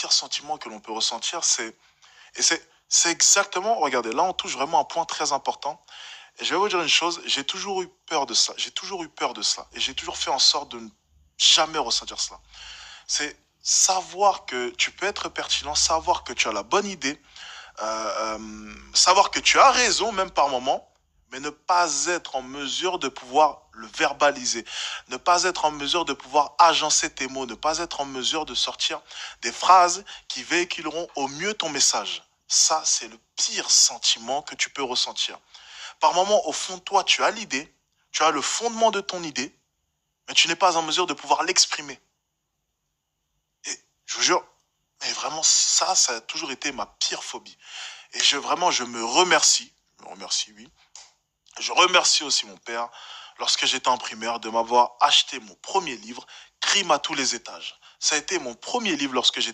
pire sentiment que l'on peut ressentir, c'est exactement, regardez, là on touche vraiment un point très important. Et je vais vous dire une chose, j'ai toujours eu peur de ça. J'ai toujours eu peur de cela. Et j'ai toujours fait en sorte de ne jamais ressentir cela. C'est savoir que tu peux être pertinent, savoir que tu as la bonne idée, savoir que tu as raison même par moment, mais ne pas être en mesure de pouvoir le verbaliser, ne pas être en mesure de pouvoir agencer tes mots, ne pas être en mesure de sortir des phrases qui véhiculeront au mieux ton message. Ça, c'est le pire sentiment que tu peux ressentir. Par moment, au fond de toi, tu as l'idée, tu as le fondement de ton idée, mais tu n'es pas en mesure de pouvoir l'exprimer. Et je vous jure, mais vraiment, ça a toujours été ma pire phobie. Et vraiment, je me remercie, oui. Je remercie aussi mon père, lorsque j'étais en primaire, de m'avoir acheté mon premier livre, Crime à tous les étages. Ça a été mon premier livre lorsque j'étais